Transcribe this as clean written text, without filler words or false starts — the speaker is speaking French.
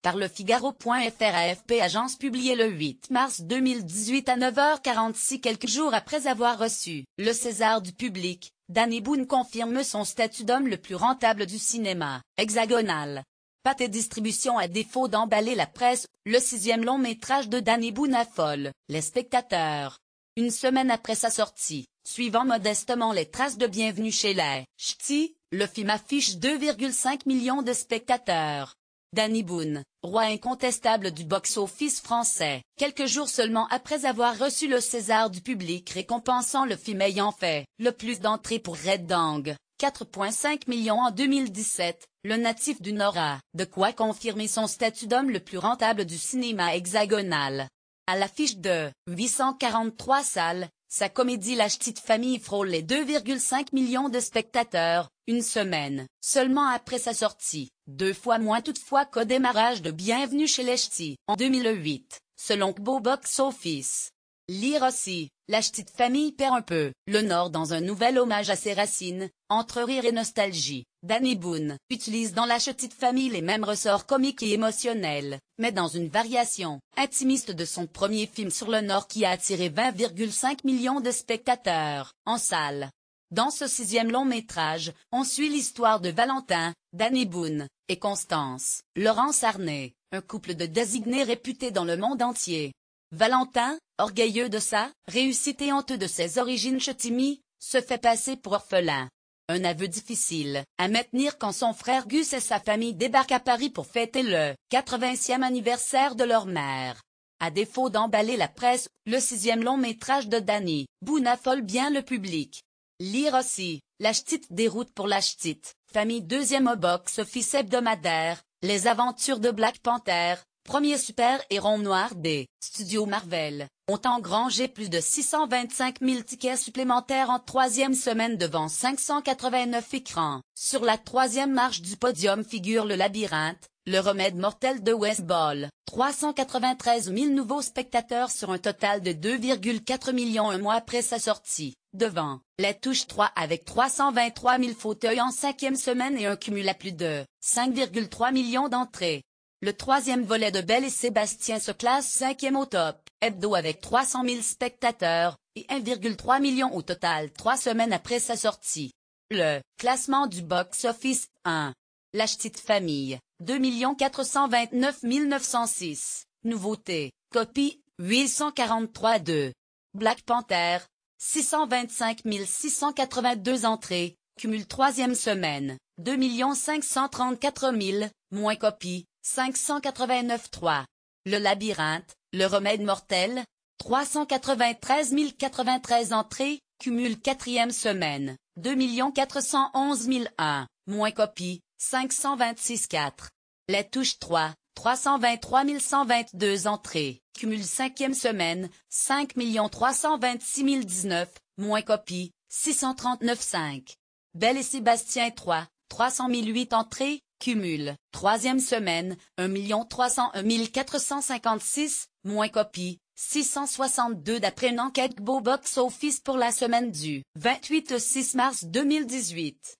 par le Figaro.fr. AFP Agence publié le 8 mars 2018 à 9h46, quelques jours après avoir reçu le César du public. Danny Boone confirme son statut d'homme le plus rentable du cinéma hexagonal. Pathé Distribution. À défaut d'emballer la presse, le 6e long-métrage de Danny Boone affole les spectateurs. Une semaine après sa sortie, suivant modestement les traces de Bienvenue chez les Ch'tis, le film affiche 2,5 millions de spectateurs. Danny Boone, roi incontestable du box-office français, quelques jours seulement après avoir reçu le César du public récompensant le film ayant fait le plus d'entrées pour Red Dang, 4,5 millions en 2017, le natif du Nord a de quoi confirmer son statut d'homme le plus rentable du cinéma hexagonal. À l'affiche de 843 salles, sa comédie La Ch'tite Famille frôle les 2,5 millions de spectateurs, une semaine seulement après sa sortie, 2 fois moins toutefois qu'au démarrage de Bienvenue chez les Ch'tis, en 2008, selon Beau Box Office. Lire aussi, La Ch'tite Famille perd un peu le nord dans un nouvel hommage à ses racines, entre rire et nostalgie. Danny Boone utilise dans La Ch'tite Famille les mêmes ressorts comiques et émotionnels, mais dans une variation intimiste de son premier film sur le Nord qui a attiré 20,5 millions de spectateurs en salle. Dans ce 6e long-métrage, on suit l'histoire de Valentin, Danny Boone, et Constance, Laurence Arnay, un couple de désignés réputés dans le monde entier. Valentin, orgueilleux de sa réussite et honteux de ses origines ch'timies, se fait passer pour orphelin. Un aveu difficile à maintenir quand son frère Gus et sa famille débarquent à Paris pour fêter le 80e anniversaire de leur mère. À défaut d'emballer la presse, le 6e long-métrage de Danny Boone affole bien le public. Lire aussi, La Ch'tite déroute pour la Ch'tite Famille, 2e au box-office hebdomadaire, Les aventures de Black Panther, premier super-héros noir des studios Marvel, ont engrangé plus de 625 000 tickets supplémentaires en 3e semaine devant 589 écrans. Sur la 3e marche du podium figure Le Labyrinthe, le remède mortel de Wes Ball, 393 000 nouveaux spectateurs sur un total de 2,4 millions un mois après sa sortie, devant Les Touches 3 avec 323 000 fauteuils en 5e semaine et un cumul à plus de 5,3 millions d'entrées. Le 3e volet de Belle et Sébastien se classe 5e au top hebdo avec 300 000 spectateurs, et 1,3 million au total 3 semaines après sa sortie. Le classement du box-office 1. La Ch'tite Famille, 2 429 906. Nouveauté, copie, 843,2. Black Panther, 625 682 entrées, cumul 3e semaine, 2 534 000, moins copie, 589,3. Le Labyrinthe, le remède mortel, 393 093 entrées, cumul 4e semaine, 2 411 001, moins copie, 526,4. Les Touches 3, 323 122 entrées, cumul 5e semaine, 5 326 019, moins copie, 639,5. Belle et Sébastien 3, 300 008 entrées, cumul, 3e semaine, 1 301 456, moins copie, 662 d'après une enquête Beau Box Office pour la semaine du 28 6 mars 2018.